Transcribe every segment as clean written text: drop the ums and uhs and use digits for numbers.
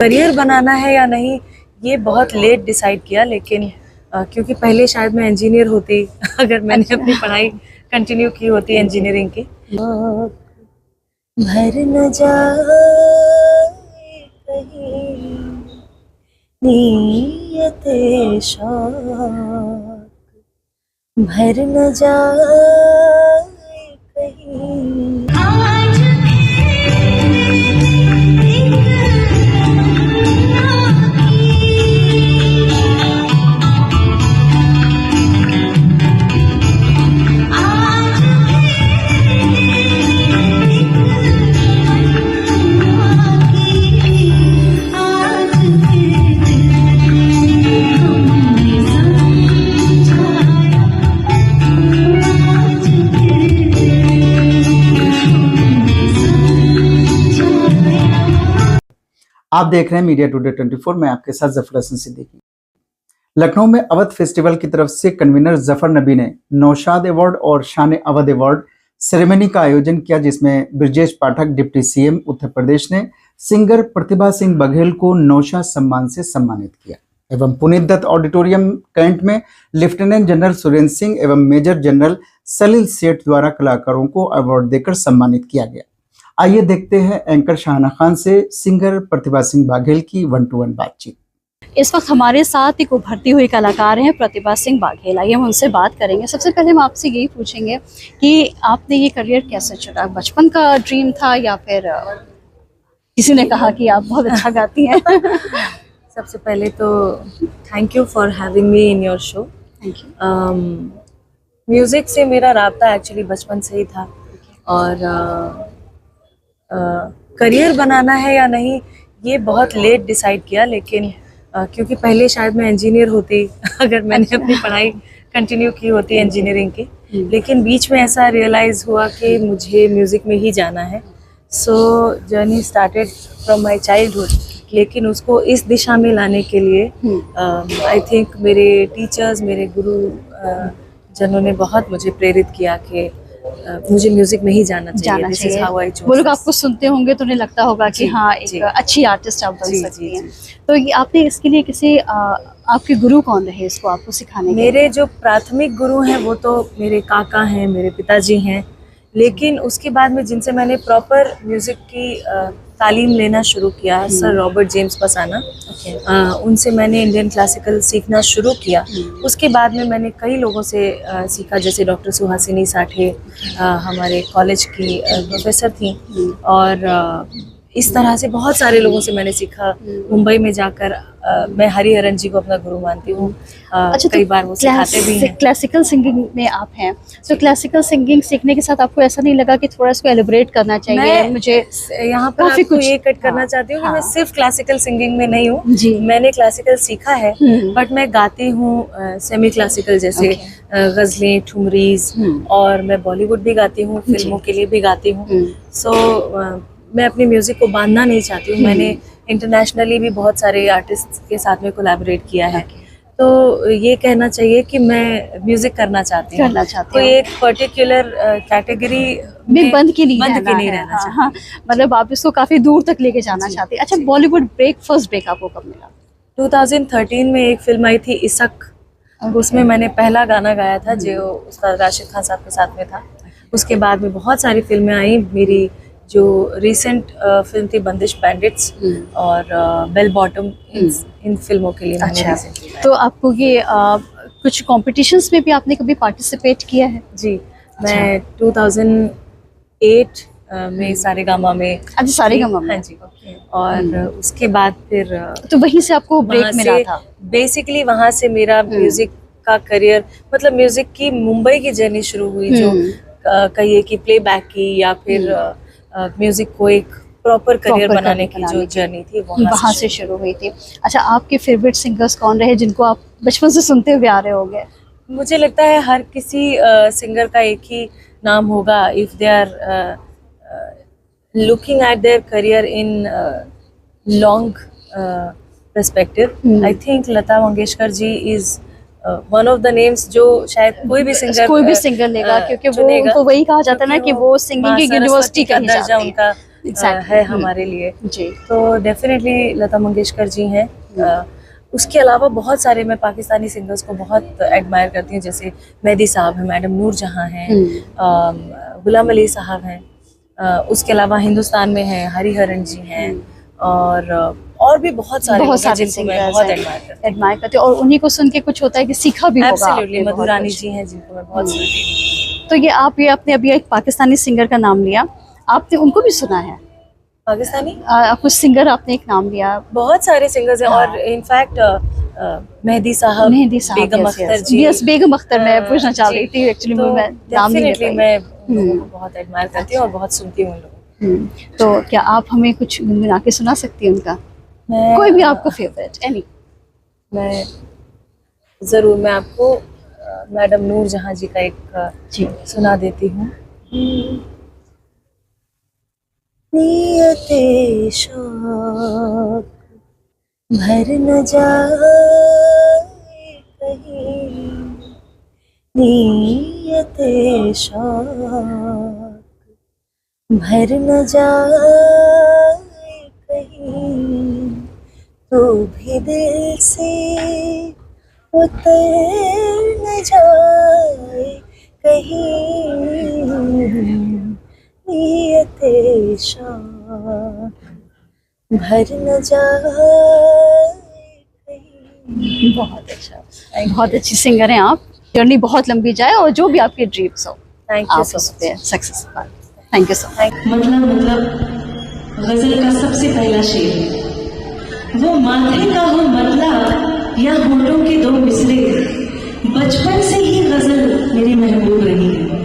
Career बनाना है या नहीं ये बहुत लेट डिसाइड किया, लेकिन क्योंकि पहले शायद मैं इंजीनियर होती अगर मैंने अपनी पढ़ाई कंटिन्यू की होती इंजीनियरिंग की। भर न जाए कहीं नीयते शौक, भर न जाए कहीं। आप देख रहे हैं मीडिया टुडे 24 में आपके साथ जफर हसन सिद्दीकी। लखनऊ में अवध फेस्टिवल की तरफ से कन्वीनर जफर नबी ने नौशाद अवार्ड और शान अवध अवार्ड सेरेमनी का आयोजन किया, जिसमें ब्रजेश पाठक डिप्टी सीएम उत्तर प्रदेश ने सिंगर प्रतिभा सिंह बघेल को नौशाद सम्मान से सम्मानित किया एवं पुनीत दत्त ऑडिटोरियम कैंट में लेफ्टिनेंट जनरल सुरेंद्र सिंह एवं मेजर जनरल सलील सेठ द्वारा कलाकारों को अवार्ड देकर सम्मानित किया गया। आइए देखते हैं एंकर शाहना खान से सिंगर प्रतिभा सिंह बाघेल की 1-to-1 बातचीत। इस वक्त हमारे साथ एक उभरती हुई कलाकार हैं प्रतिभा सिंह बाघेल। आइए हम उनसे बात करेंगे। सबसे पहले हम आपसे यही पूछेंगे कि आपने ये करियर कैसे चुना? बचपन का ड्रीम था या फिर किसी ने कहा कि आप बहुत अच्छा गाती हैं? सबसे पहले तो thank you for having me in your show. Thank you. Music से मेरा राब्ता एक्चुअली बचपन से ही था और करियर बनाना है या नहीं ये बहुत लेट डिसाइड किया, लेकिन क्योंकि पहले शायद मैं इंजीनियर होती अगर मैंने अपनी पढ़ाई कंटिन्यू की होती इंजीनियरिंग की, लेकिन बीच में ऐसा रियलाइज़ हुआ कि मुझे म्यूज़िक में ही जाना है। सो journey started from my childhood, लेकिन उसको इस दिशा में लाने के लिए आई थिंक मेरे टीचर्स, मेरे गुरु जनों ने बहुत मुझे प्रेरित किया कि मुझे म्यूजिक में ही जाना चाहिए। वो लोग आपको सुनते होंगे तो उन्हें लगता होगा कि हाँ एक अच्छी आर्टिस्ट आप बन सकती हैं। तो ये आपने इसके लिए किसी आपके गुरु कौन रहे इसको आपको सिखाने के? मेरे जो प्राथमिक गुरु हैं वो तो मेरे काका हैं, मेरे पिताजी हैं, लेकिन उसके बाद में जिनसे मैंने प्रॉपर म्यूजिक की तालीम लेना शुरू किया, सर रॉबर्ट जेम्स पसाना, उनसे मैंने इंडियन क्लासिकल सीखना शुरू किया। उसके बाद में मैंने कई लोगों से सीखा, जैसे डॉक्टर सुहासिनी साठे हमारे कॉलेज की प्रोफेसर थी, और इस तरह से बहुत सारे लोगों से मैंने सीखा। मुंबई में जाकर मैं हरिहरन जी को अपना गुरु मानती हूँ। अच्छा, कई बार वो सिखाते भी हैं। क्लासिकल सिंगिंग में आप हैं, तो क्लासिकल सिंगिंग सीखने के साथ आपको ऐसा नहीं लगा कि थोड़ा इसको एलिब्रेट करना चाहिए? मुझे यहाँ पर आपको ये कट करना चाहती हूँ कि मैं सिर्फ क्लासिकल सिंगिंग में नहीं हूँ। मैंने क्लासिकल सीखा है, बट मैं गाती हूँ सेमी क्लासिकल, जैसे गजलें, ठुमरीज, और मैं बॉलीवुड भी गाती हूँ, फिल्मों के लिए भी गाती हूँ। सो मैं अपनी म्यूजिक को बांधना नहीं चाहती हूँ। मैंने इंटरनेशनली भी बहुत सारे आर्टिस्ट के साथ में कोलैबोरेट किया है, तो ये कहना चाहिए कि मैं म्यूजिक करना चाहती हूँ। तो एक पर्टिकुलर कैटेगरी में बंद के नहीं रहना चाहिए। हाँ, मतलब आप इसको काफी दूर तक लेके जाना चाहते हैं। अच्छा, बॉलीवुड ब्रेक, फर्स्ट ब्रेक आपको कब मिला? 2013 में एक फिल्म आई थी इशक, उसमें मैंने पहला गाना गाया था जो उस्ताद राशिद खान साहब के साथ में था। उसके बाद में बहुत सारी फिल्में आई। मेरी जो रिसेंट फिल्म थी बंदिश बैंडिट्स और बेल बॉटम, इन फिल्मों के लिए मैंने तो आपको ये कुछ कॉम्पिटिशन्स में भी आपने कभी पार्टिसिपेट किया है? जी, मैं 2008 में सारेगामा में। अच्छा, सारेगामा में। हाँ जी। और उसके बाद फिर तो वहीं से आपको ब्रेक मिला था? बेसिकली वहाँ से मेरा म्यूजिक का करियर, मतलब म्यूजिक की मुंबई की जर्नी शुरू हुई, जो कहिए कि प्लेबैक की या फिर म्यूजिक को एक प्रॉपर करियर बनाने की जो जर्नी थी वहाँ से शुरू हुई थी। अच्छा, आपके फेवरेट सिंगर्स कौन रहे जिनको आप बचपन से सुनते हुए आ रहे होंगे? मुझे लगता है हर किसी सिंगर का एक ही नाम होगा, if they are looking at their career in long perspective. I think Lata Mangeshkar ji is one of the names जो शायद कोई भी सिंगर लेगा, क्योंकि वो उनको वही कहा जाता है ना कि वो सिंगिंग की यूनिवर्सिटी कही जाती है। उनका Exactly. है हमारे लिए। जी। तो डेफिनेटली लता मंगेशकर जी हैं। उसके अलावा बहुत सारे मैं पाकिस्तानी सिंगर्स को बहुत एडमायर करती हूँ, जैसे मेहदी साहब हैं, मैडम नूर जहाँ हैं, गुलाम अली साहब हैं। उसके अलावा हिंदुस्तान में हैं हरिहरन जी हैं, और भी बहुत सारे जिनको मैं बहुत एडमायर करते हैं, और उन्हीं को सुन के कुछ होता है कि सीखा भी होगा। एब्सोल्युटली। मधुरानी जी हैं जिनको मैं बहुत सुनती हूँ। तो ये आपने अभी एक पाकिस्तानी सिंगर का नाम लिया, आपने उनको भी सुना है? पाकिस्तानी कुछ सिंगर आपने एक नाम लिया। बहुत सारे सिंगर्स हैं, और इनफैक्ट मेहदी साहब, बेगम अख्तर जी। यस, बेगम अख्तर मैं पूछना चाह रही थी एक्चुअली, तो मैं नाम नहीं ले पाई। मैं उनको बहुत एडमायर करती हूँ और बहुत सुनती हूँ उन लोगों। तो क्या आप हमें कुछ गुनगुना के सुना सकती हैं उनका? कोई भी आपका फेवरेट, एनी? मैं जरूर, मैं आपको मैडम नूर जहाँ जी का एक सुना देती हूँ। नियते शौक भर न जाए कहीं, नियते शौक भर न जाए कहीं, तो भी दिल से उतर न जाए कहीं, नियते शौक भर न जाए कहीं। बहुत अच्छा, बहुत अच्छी सिंगर हैं आप। जर्नी बहुत लंबी जाए और जो भी आपके ड्रीम्स हो, थैंक यू आप सो उस पे सक्सेस पाएं। Thank you so much. मतलब गजल का सबसे पहला शेर, वो माथे का हो मतलब या होठों के दो मिसरे, बचपन से ही गजल मेरी महबूब रही है।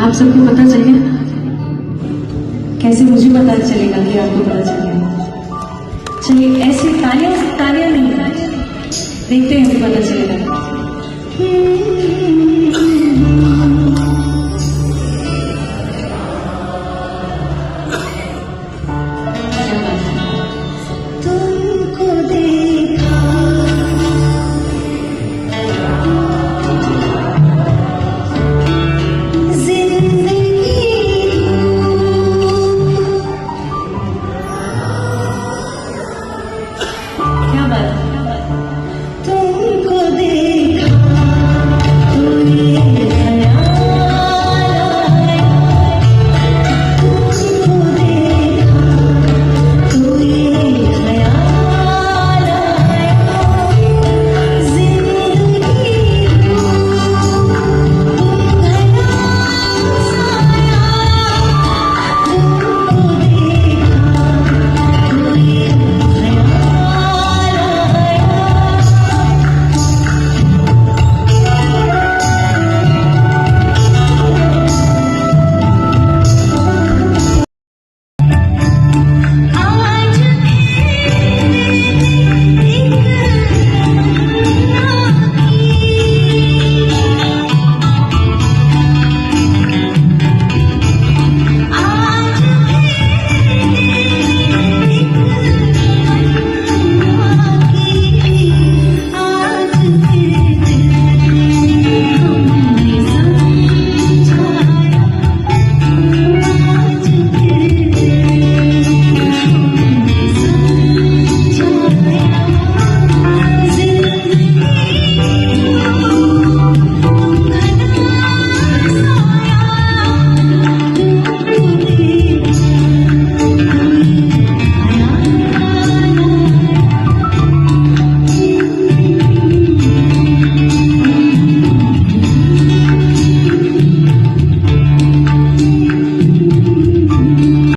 आप सबको पता चल गया? कैसे मुझे पता चलेगा कि आपको पता चल गया? चलिए ऐसी तालियां नहीं, देखते हैं पता चलेगा।